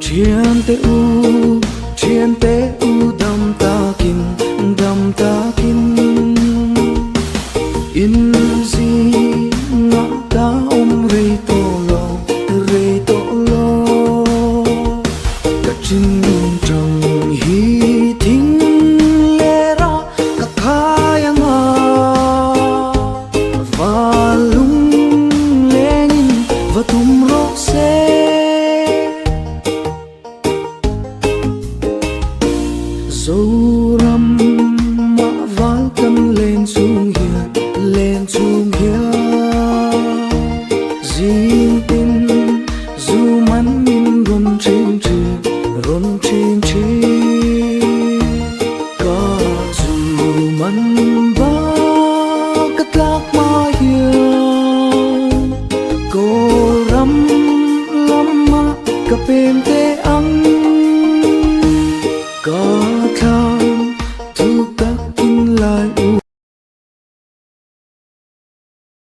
Chiên tế u đam ta kin in gì ngã ta rei to lo cả chinh trăng hi thính lê ra cả khai ngà và lung lên và tum rô xe dâu răm mã vál cân lên xuống hiên riêng tin dù mắn min rôn trên cả dù mắn ba cất lạc ma hiên cô răm lắm mà cà phê tê ăn